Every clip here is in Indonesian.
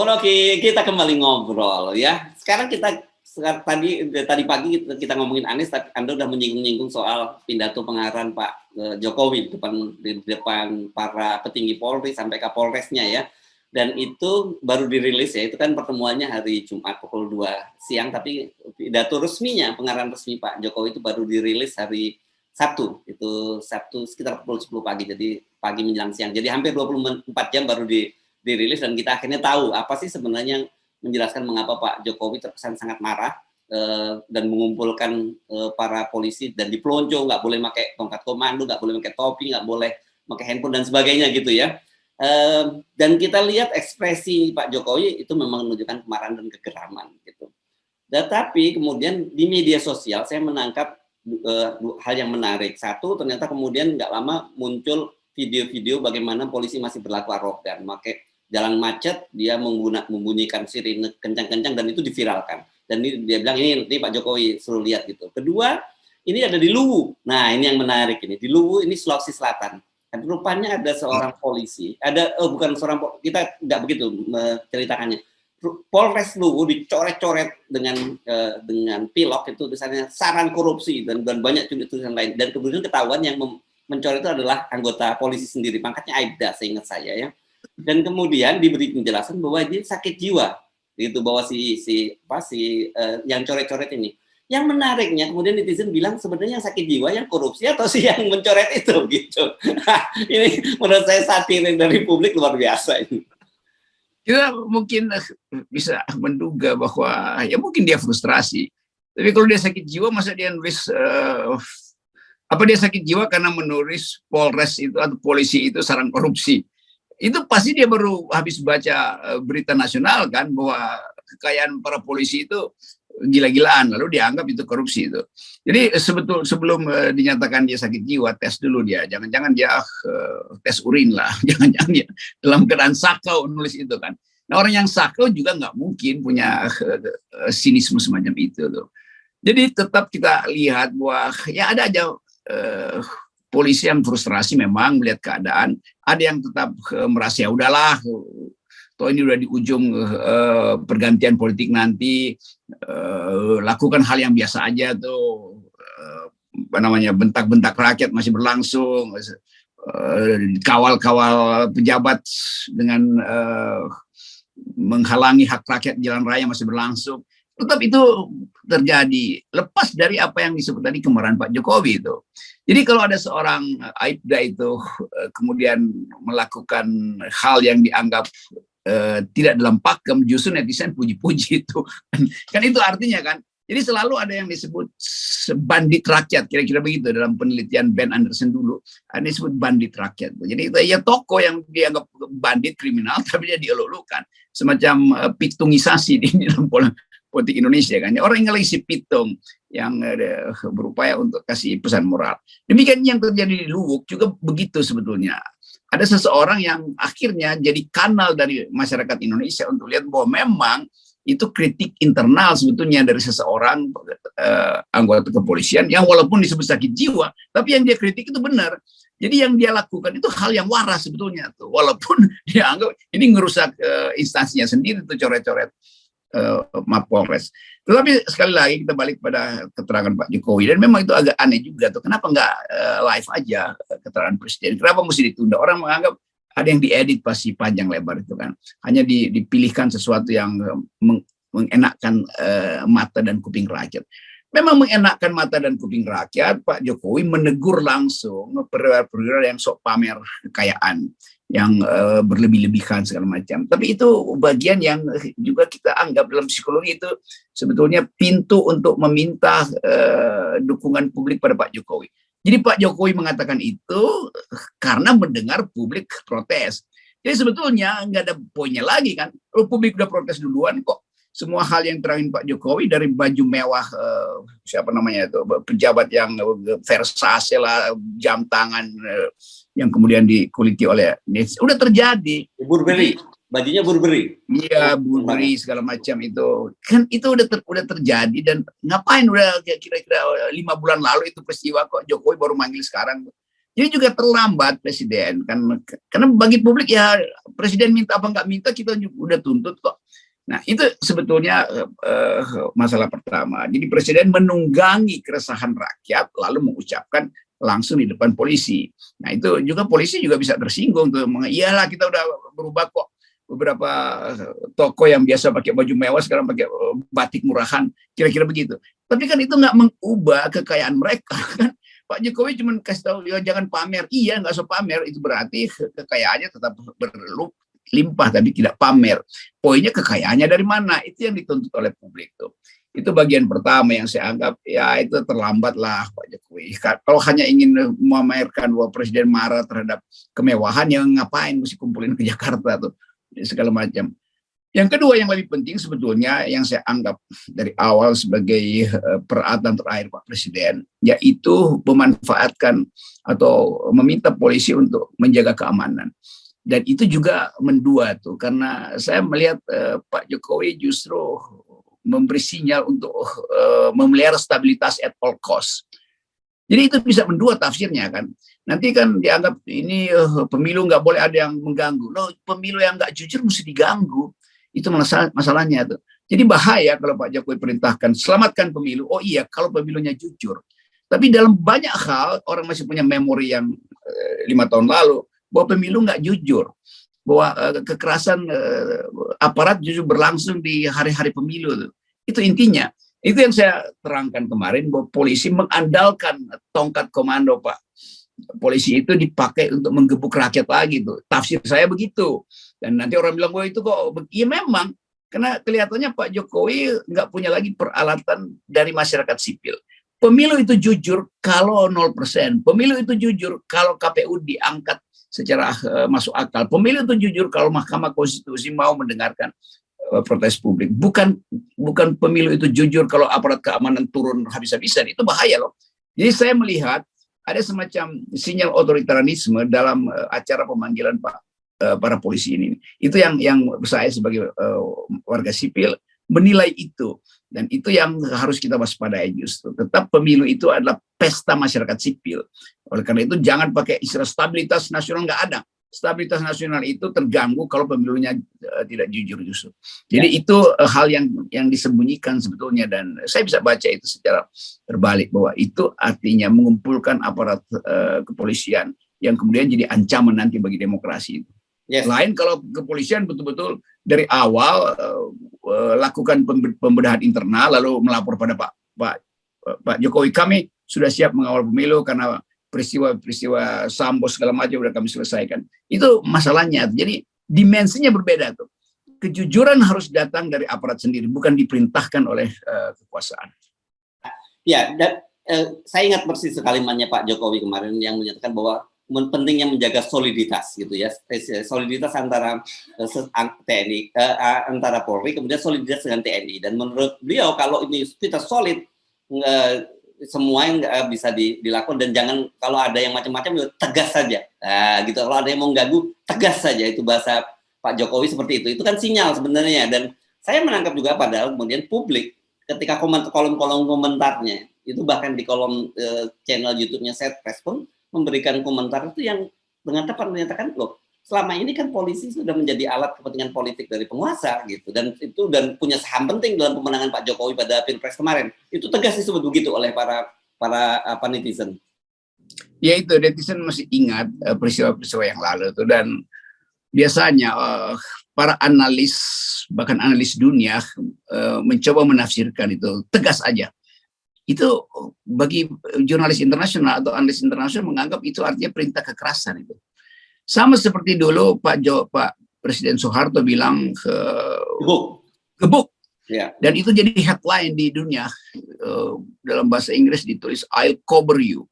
Oke, kita kembali ngobrol ya. Tadi pagi kita ngomongin Anies, tapi Anda udah menyinggung-nyinggung soal pidato pengarahan Pak Jokowi di depan para petinggi Polri sampai Kapolresnya ya. Dan itu baru dirilis ya, itu kan pertemuannya hari Jumat pukul 2 siang, tapi pidato resminya, pengarahan resmi Pak Jokowi itu baru dirilis hari Sabtu, itu Sabtu sekitar pukul 10 pagi, jadi pagi menjelang siang. Jadi hampir 24 jam baru dirilis, dan kita akhirnya tahu apa sih sebenarnya menjelaskan mengapa Pak Jokowi terkesan sangat marah dan mengumpulkan para polisi dan dipelonco, nggak boleh pakai tongkat komando, nggak boleh pakai topi, nggak boleh pakai handphone dan sebagainya gitu ya. Dan kita lihat ekspresi Pak Jokowi itu memang menunjukkan kemarahan dan kegeraman gitu. Tetapi kemudian di media sosial saya menangkap hal yang menarik. Satu, ternyata kemudian nggak lama muncul video-video bagaimana polisi masih berlaku arogan, pakai jalan macet, dia membunyikan sirine kencang-kencang dan itu diviralkan. Dan dia bilang ini Pak Jokowi suruh lihat gitu. Kedua, ini ada di Luwu. Nah ini yang menarik ini. Di Luwu ini Sulawesi Selatan. Dan rupanya ada seorang polisi, bukan seorang, kita nggak begitu menceritakannya. Polres Luwu dicoret-coret dengan pilok itu tulisannya saran korupsi dan banyak tulisan lain. Dan kemudian ketahuan yang mencoret itu adalah anggota polisi sendiri, pangkatnya Aibda seingat saya ya. Dan kemudian diberi penjelasan bahwa dia sakit jiwa, gitu, bahwa yang coret-coret ini. Yang menariknya kemudian netizen bilang sebenarnya yang sakit jiwa yang korupsi atau si yang mencoret itu gitu. Ini menurut saya satir dari publik luar biasa ini. Kita mungkin bisa menduga bahwa ya mungkin dia frustrasi. Tapi kalau dia sakit jiwa masa dia nulis apa dia sakit jiwa karena menulis Polres itu atau polisi itu saran korupsi. Itu pasti dia baru habis baca berita nasional kan bahwa kekayaan para polisi itu gila-gilaan, lalu dianggap itu korupsi itu. Jadi sebelum dinyatakan dia sakit jiwa, tes dulu dia. Jangan-jangan dia tes urin lah. Jangan-jangan dia dalam keadaan sakau nulis itu kan. Nah orang yang sakau juga nggak mungkin punya sinisme semacam itu tuh. Jadi tetap kita lihat bahwa ya ada aja polisi yang frustrasi memang melihat keadaan. Ada yang tetap merasa ya udahlah, toh ini udah di ujung pergantian politik nanti, lakukan hal yang biasa aja tuh, bentak-bentak rakyat masih berlangsung, kawal-kawal pejabat dengan menghalangi hak rakyat jalan raya masih berlangsung. Tetap itu terjadi lepas dari apa yang disebut tadi kemarahan Pak Jokowi itu. Jadi kalau ada seorang Aibda itu kemudian melakukan hal yang dianggap tidak dalam pakem, justru netizen puji-puji itu kan itu artinya kan. Jadi selalu ada yang disebut bandit rakyat, kira-kira begitu dalam penelitian Ben Anderson dulu. Ada disebut bandit rakyat. Jadi itu ya tokoh yang dianggap bandit kriminal tapi dia dielulukan semacam pitungisasi di dalam politik Indonesia kan. Orang yang lagi si pitung yang berupaya untuk kasih pesan moral. Demikian yang terjadi di Luwuk juga begitu sebetulnya. Ada seseorang yang akhirnya jadi kanal dari masyarakat Indonesia untuk lihat bahwa memang itu kritik internal sebetulnya dari seseorang anggota kepolisian yang walaupun disebut sakit jiwa, tapi yang dia kritik itu benar. Jadi yang dia lakukan itu hal yang waras sebetulnya tuh, walaupun dia anggap ini ngerusak instansinya sendiri tuh coret-coret Mapolres. Tetapi sekali lagi kita balik pada keterangan Pak Jokowi dan memang itu agak aneh juga tuh. Kenapa nggak live aja keterangan presiden? Kenapa mesti ditunda? Orang menganggap ada yang diedit pasti panjang lebar itu kan. Hanya dipilihkan sesuatu yang mengenakkan mata dan kuping rakyat. Memang mengenakkan mata dan kuping rakyat, Pak Jokowi menegur langsung perwira-perwira yang sok pamer kekayaan, yang berlebih-lebihkan segala macam. Tapi itu bagian yang juga kita anggap dalam psikologi itu sebetulnya pintu untuk meminta dukungan publik pada Pak Jokowi. Jadi Pak Jokowi mengatakan itu karena mendengar publik protes. Jadi sebetulnya nggak ada poinnya lagi kan. Publik udah protes duluan kok. Semua hal yang terangin Pak Jokowi dari baju mewah siapa namanya itu pejabat yang Versace lah, jam tangan yang kemudian dikuliti oleh udah terjadi. Burberry, bajunya Burberry. Iya, Burberry segala macam itu kan itu udah terjadi dan ngapain udah kira-kira 5 bulan lalu itu peristiwa kok Jokowi baru manggil sekarang. Jadi juga terlambat presiden kan, karena bagi publik ya presiden minta apa nggak minta kita juga udah tuntut kok. Nah itu sebetulnya masalah pertama. Jadi presiden menunggangi keresahan rakyat lalu mengucapkan langsung di depan polisi. Nah itu juga polisi juga bisa tersinggung tuh. Iyalah kita udah berubah kok. Beberapa toko yang biasa pakai baju mewah sekarang pakai batik murahan, kira-kira begitu. Tapi kan itu nggak mengubah kekayaan mereka kan. Pak Jokowi cuma kasih tahu ya jangan pamer. Iya nggak usah pamer, itu berarti kekayaannya tetap berlimpah tapi tidak pamer. Poinnya kekayaannya dari mana? Itu yang dituntut oleh publik tuh. Itu bagian pertama yang saya anggap ya itu terlambat lah Pak Jokowi. Kalau hanya ingin memamerkan bahwa presiden marah terhadap kemewahan, yang ngapain mesti kumpulin ke Jakarta tuh segala macam. Yang kedua yang lebih penting sebetulnya yang saya anggap dari awal sebagai peralatan terakhir Pak Presiden, yaitu memanfaatkan atau meminta polisi untuk menjaga keamanan. Dan itu juga mendua tuh, karena saya melihat Pak Jokowi justru memberi sinyal untuk memelihara stabilitas at all cost. Jadi itu bisa mendua tafsirnya kan. Nanti kan dianggap ini pemilu nggak boleh ada yang mengganggu. Loh, pemilu yang nggak jujur mesti diganggu. Itu masalahnya tuh. Jadi bahaya kalau Pak Jokowi perintahkan selamatkan pemilu. Oh iya, kalau pemilunya jujur. Tapi dalam banyak hal orang masih punya memori yang 5 tahun lalu bahwa pemilu nggak jujur, bahwa kekerasan aparat justru berlangsung di hari-hari pemilu tuh. Itu intinya. Itu yang saya terangkan kemarin bahwa polisi mengandalkan tongkat komando Pak. Polisi itu dipakai untuk menggebuk rakyat lagi tuh. Tafsir saya begitu. Dan nanti orang bilang, wah itu kok, ya memang. Karena kelihatannya Pak Jokowi nggak punya lagi peralatan dari masyarakat sipil. Pemilu itu jujur kalau 0%. Pemilu itu jujur kalau KPU diangkat secara masuk akal. Pemilu itu jujur kalau Mahkamah Konstitusi mau mendengarkan protes publik. Bukan pemilu itu jujur kalau aparat keamanan turun habis-habisan. Itu bahaya loh. Jadi saya melihat ada semacam sinyal otoritarianisme dalam acara pemanggilan para polisi ini. Itu yang saya sebagai warga sipil menilai itu, dan itu yang harus kita waspadai justru. Tetap pemilu itu adalah pesta masyarakat sipil. Oleh karena itu jangan pakai istilah stabilitas nasional, nggak ada. Stabilitas nasional itu terganggu kalau pemilunya tidak jujur justru. Jadi itu hal yang disembunyikan sebetulnya, dan saya bisa baca itu secara terbalik bahwa itu artinya mengumpulkan aparat kepolisian yang kemudian jadi ancaman nanti bagi demokrasi itu. Yes. Lain kalau kepolisian betul-betul dari awal lakukan pembedahan internal lalu melapor pada Pak Jokowi, kami sudah siap mengawal pemilu karena peristiwa Sambo segala macam sudah kami selesaikan. Itu masalahnya. Jadi dimensinya berbeda tuh. Kejujuran harus datang dari aparat sendiri, bukan diperintahkan oleh kekuasaan. Ya, dan saya ingat persis kalimatnya Pak Jokowi kemarin yang menyatakan bahwa pentingnya menjaga soliditas gitu ya, soliditas antara TNI, antara Polri, kemudian soliditas dengan TNI. Dan menurut beliau kalau ini kita solid, semua yang bisa dilakukan, dan jangan kalau ada yang macam-macam tegas saja. Nah, gitu. Kalau ada yang mau ganggu, tegas saja. Itu bahasa Pak Jokowi seperti itu. Itu kan sinyal sebenarnya. Dan saya menangkap juga padahal kemudian publik ketika kolom-kolom komentarnya itu, bahkan di kolom channel YouTube-nya Setpress pun memberikan komentar itu yang dengan tepat menyatakan, loh, selama ini kan polisi sudah menjadi alat kepentingan politik dari penguasa gitu, dan punya saham penting dalam pemenangan Pak Jokowi pada Pilpres kemarin. Itu tegas disebut begitu oleh para netizen. Ya itu, netizen masih ingat peristiwa-peristiwa yang lalu itu, dan biasanya para analis, bahkan analis dunia mencoba menafsirkan itu tegas aja. Itu bagi jurnalis internasional atau analis internasional menganggap itu artinya perintah kekerasan itu. Sama seperti dulu Pak Presiden Soeharto bilang gebuk. Yeah. Dan itu jadi headline di dunia, dalam bahasa Inggris ditulis I'll cover you.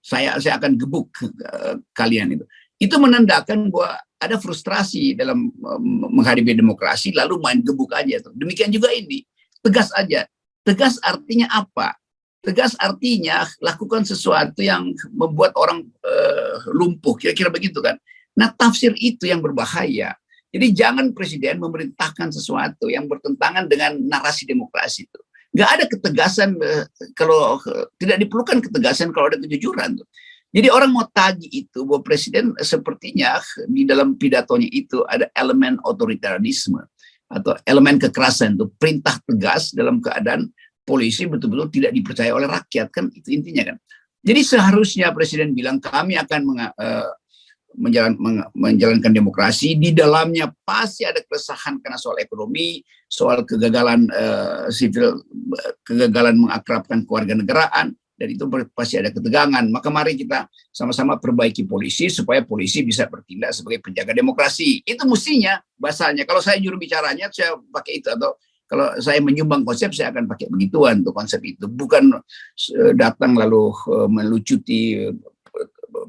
Saya akan gebuk kalian itu. Itu menandakan bahwa ada frustrasi dalam menghadapi demokrasi lalu main gebuk aja tuh. Demikian juga ini, tegas aja. Tegas artinya apa? Tegas artinya lakukan sesuatu yang membuat orang lumpuh, kira-kira begitu kan. Nah, tafsir itu yang berbahaya. Jadi jangan presiden memerintahkan sesuatu yang bertentangan dengan narasi demokrasi itu. Nggak ada ketegasan kalau tidak diperlukan ketegasan kalau ada kejujuran tuh. Jadi orang mau tagih itu bahwa presiden sepertinya di dalam pidatonya itu ada elemen otoritarianisme atau elemen kekerasan, itu perintah tegas dalam keadaan polisi betul-betul tidak dipercaya oleh rakyat, kan itu intinya kan. Jadi seharusnya presiden bilang kami akan menjalankan demokrasi, di dalamnya pasti ada keresahan karena soal ekonomi, soal kegagalan sivil, kegagalan mengakrabkan kewarganegaraan, dan itu pasti ada ketegangan. Maka mari kita sama-sama perbaiki polisi supaya polisi bisa bertindak sebagai penjaga demokrasi. Itu mestinya bahasanya. Kalau saya juru bicaranya, saya pakai itu, atau kalau saya menyumbang konsep, saya akan pakai begituan untuk konsep itu. Bukan datang lalu melucuti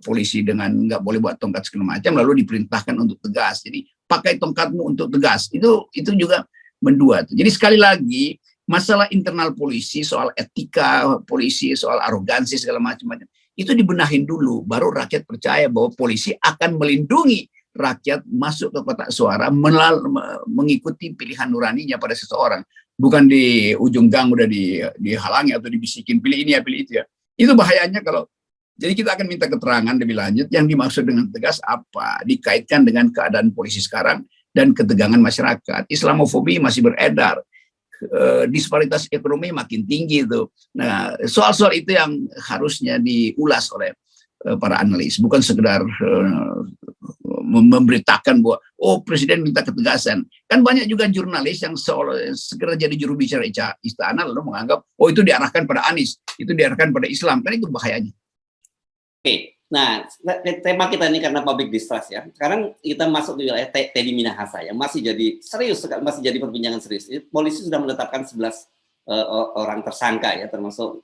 polisi dengan nggak boleh buat tongkat segala macam, lalu diperintahkan untuk tegas. Jadi pakai tongkatmu untuk tegas. Itu juga mendua. Jadi sekali lagi, masalah internal polisi, soal etika polisi, soal arogansi segala macam-macam, itu dibenahin dulu, baru rakyat percaya bahwa polisi akan melindungi rakyat masuk ke kotak suara mengikuti pilihan nuraninya pada seseorang, bukan di ujung gang udah dihalangi atau dibisikin pilih ini ya pilih itu ya. Itu bahayanya kalau. Jadi kita akan minta keterangan lebih lanjut yang dimaksud dengan tegas apa, dikaitkan dengan keadaan polisi sekarang dan ketegangan masyarakat. Islamofobi masih beredar, disparitas ekonomi makin tinggi itu. Nah, soal-soal itu yang harusnya diulas oleh para analis, bukan sekedar memberitakan bahwa oh presiden minta ketegasan. Kan banyak juga jurnalis yang segera jadi juru bicara istana lalu menganggap oh itu diarahkan pada Anies, itu diarahkan pada Islam. Kan itu bahayanya. Oke, nah tema kita ini karena public distrust ya. Sekarang kita masuk di wilayah Teddy Minahasa yang masih jadi serius, masih jadi perbincangan serius. Polisi sudah menetapkan 11 orang tersangka ya, termasuk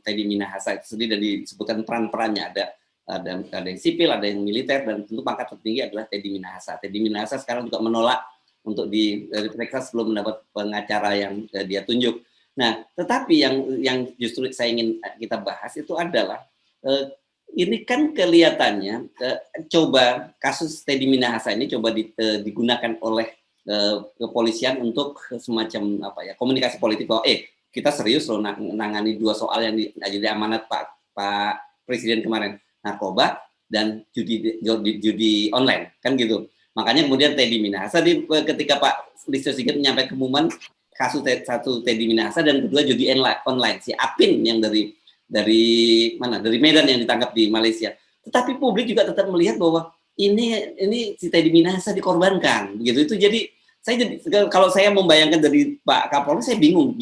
Teddy Minahasa itu sendiri, dan disebutkan peran-perannya ada yang sipil, ada yang militer, dan tentu pangkat tertinggi adalah Teddy Minahasa. Teddy Minahasa sekarang juga menolak untuk diperiksa sebelum mendapat pengacara yang dia tunjuk. Nah, tetapi yang justru saya ingin kita bahas itu adalah ini kan kelihatannya coba kasus Teddy Minahasa ini coba digunakan oleh kepolisian untuk semacam apa ya, komunikasi politik bahwa kita serius loh menangani dua soal yang jadi amanat Pak Presiden kemarin, narkoba dan judi online kan gitu. Makanya kemudian Teddy Minahasa ketika Pak Listio Sigit menyampaikan pengumuman kasus satu Teddy Minahasa dan kedua judi online, si Apin yang dari Medan yang ditangkap di Malaysia. Tetapi publik juga tetap melihat bahwa ini si Teddy Minahasa dikorbankan, begitu. Itu jadi kalau saya membayangkan dari Pak Kapolri, saya bingung,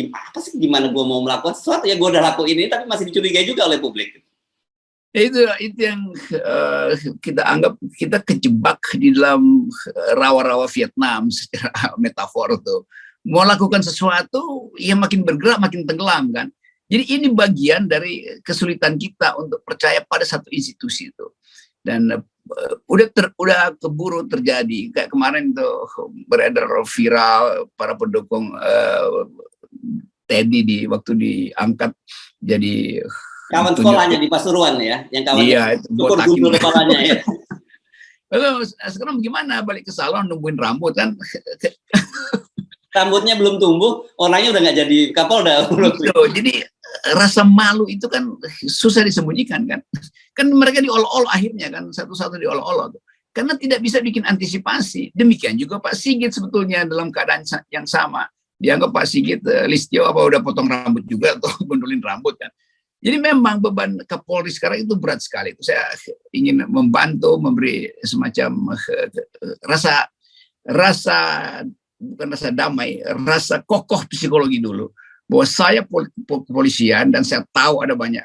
gimana gue mau melakukan sesuatu ya, gue udah lakuin ini tapi masih dicurigai juga oleh publik. Itu yang kita anggap kita kejebak di dalam rawa-rawa Vietnam secara metafor tuh. Mau lakukan sesuatu, ya makin bergerak makin tenggelam kan. Jadi ini bagian dari kesulitan kita untuk percaya pada satu institusi itu. Dan udah keburu terjadi. Kayak kemarin tuh beredar viral para pendukung Teddy waktu diangkat jadi kawan sekolahnya di Pasuruan ya, yang kawan cukur gundul kepalanya ya. Lalu sekarang gimana balik ke salon nungguin rambut kan? Rambutnya belum tumbuh, orangnya udah nggak jadi Kapolda. Jadi rasa malu itu kan susah disembunyikan kan. Kan mereka diolok-olok akhirnya kan, satu-satu diolok-olok. Karena tidak bisa bikin antisipasi. Demikian juga Pak Sigit sebetulnya dalam keadaan yang sama. Dianggap Pak Sigit Listio apa udah potong rambut juga atau gondolin rambut kan. Jadi memang beban Kapolri sekarang itu berat sekali. Saya ingin membantu, memberi semacam rasa bukan rasa damai, rasa kokoh psikologi dulu. Bahwa saya kepolisian dan saya tahu ada banyak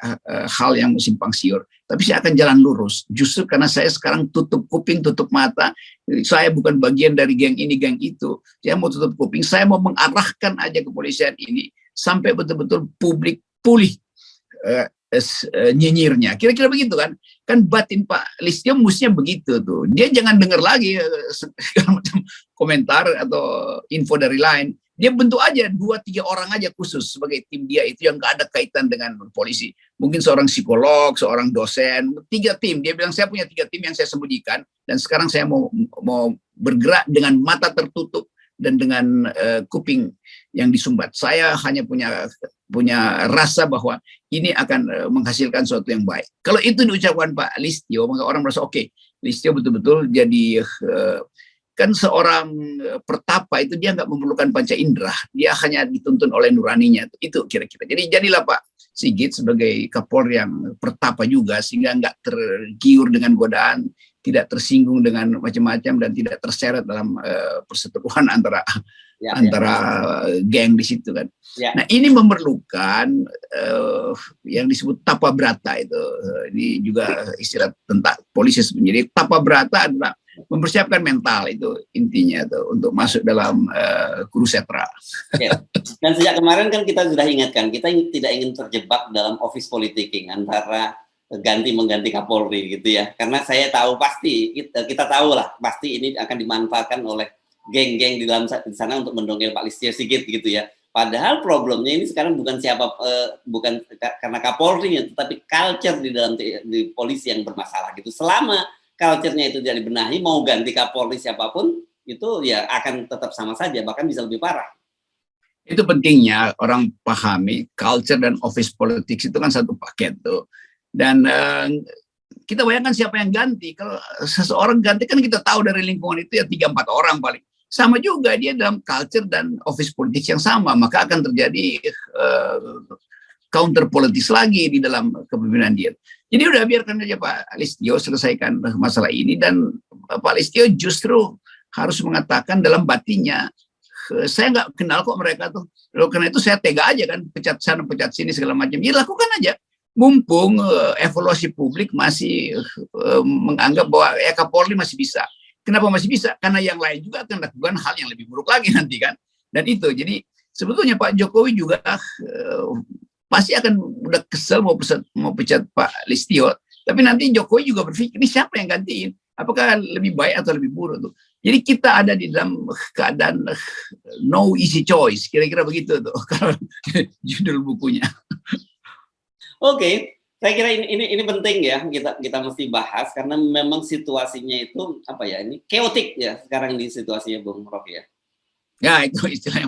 hal yang simpang siur, tapi saya akan jalan lurus. Justru karena saya sekarang tutup kuping, tutup mata, saya bukan bagian dari geng ini, geng itu. Saya mau tutup kuping, saya mau mengarahkan aja kepolisian ini sampai betul-betul publik pulih nyinyirnya. Kira-kira begitu kan? Kan batin Pak Listio mestinya begitu tuh. Dia jangan dengar lagi segala macam komentar atau info dari lain. Dia bentuk aja 2-3 orang aja khusus sebagai tim dia itu yang gak ada kaitan dengan polisi. Mungkin seorang psikolog, seorang dosen, 3 tim. Dia bilang saya punya 3 tim yang saya sembunyikan dan sekarang saya mau bergerak dengan mata tertutup dan dengan kuping yang disumbat. Saya hanya punya punya rasa bahwa ini akan menghasilkan sesuatu yang baik. Kalau itu diucapkan Pak Listio, maka orang merasa oke, Listio betul-betul jadi kan seorang pertapa itu dia nggak memerlukan panca indera, dia hanya dituntun oleh nuraninya. Itu kira-kira. Jadi jadilah Pak Sigit sebagai Kapolri yang pertapa juga, sehingga nggak tergiur dengan godaan, tidak tersinggung dengan macam-macam, dan tidak terseret dalam perseteruan antara geng di situ kan. Nah ini memerlukan yang disebut tapa brata itu. Ini juga istilah tentang polisi sebenarnya. Jadi tapa brata adalah mempersiapkan mental, itu intinya tuh, untuk masuk dalam kurusetra. Dan sejak kemarin kan kita sudah ingatkan, kita tidak ingin terjebak dalam office politicking antara ganti mengganti Kapolri gitu ya, karena saya tahu pasti kita tahu lah pasti ini akan dimanfaatkan oleh geng-geng di dalam sana untuk mendongkel Pak Listio Sigit gitu ya. Padahal problemnya ini sekarang bukan bukan karena Kapolri, tetapi culture di dalam di polisi yang bermasalah gitu. Selama culture-nya itu tidak dibenahi, mau ganti Kapolri siapapun itu ya akan tetap sama saja, bahkan bisa lebih parah. Itu pentingnya orang pahami culture dan office politics itu kan satu paket tuh. Dan kita bayangkan siapa yang ganti. Kalau seseorang ganti kan kita tahu dari lingkungan itu ya 3-4 orang paling. Sama juga dia dalam culture dan office politics yang sama, maka akan terjadi counter politis lagi di dalam kepemimpinan dia. Jadi udah biarkan aja Pak Listio selesaikan masalah ini, dan Pak Listio justru harus mengatakan dalam batinnya, saya nggak kenal kok mereka tuh. Lalu karena itu saya tega aja kan, pecat sana pecat sini segala macam. Ya lakukan aja. Mumpung evaluasi publik masih menganggap bahwa Kapolri masih bisa. Kenapa masih bisa? Karena yang lain juga akan lakukan hal yang lebih buruk lagi nanti kan. Dan itu, jadi sebetulnya Pak Jokowi juga pasti akan udah kesel mau pecat Pak Listio. Tapi nanti Jokowi juga berpikir, ini siapa yang gantiin? Apakah lebih baik atau lebih buruk tuh? Jadi kita ada di dalam keadaan no easy choice, kira-kira begitu tuh kalau judul bukunya. Oke, saya kira ini penting ya, kita mesti bahas karena memang situasinya itu apa ya, ini chaotic ya sekarang di situasinya Bung Rocky ya. Ya itu istilah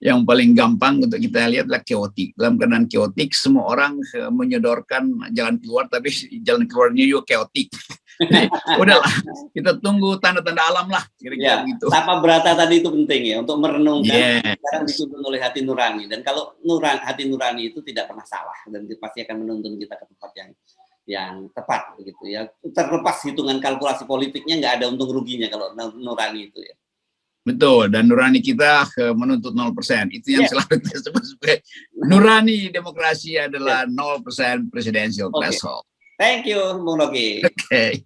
yang paling gampang untuk kita lihat adalah chaotic. Dalam keadaan chaotic, semua orang menyodorkan jalan keluar, tapi jalan keluarnya juga chaotic. Jadi, udahlah, kita tunggu tanda-tanda alam lah, kira-kira ya, gitu. Tapa brata tadi itu penting ya, untuk merenungkan sekarang dituntun oleh hati nurani. Dan kalau hati nurani itu tidak pernah salah, dan pasti akan menuntun kita ke tempat yang tepat begitu ya. Terlepas hitungan kalkulasi politiknya, nggak ada untung ruginya kalau nurani itu ya. Betul, dan nurani kita menuntut 0%. Itu yang selalu kita sebut sebagai nurani demokrasi adalah 0% presidential threshold. Thank you, Bung Rocky. Okay.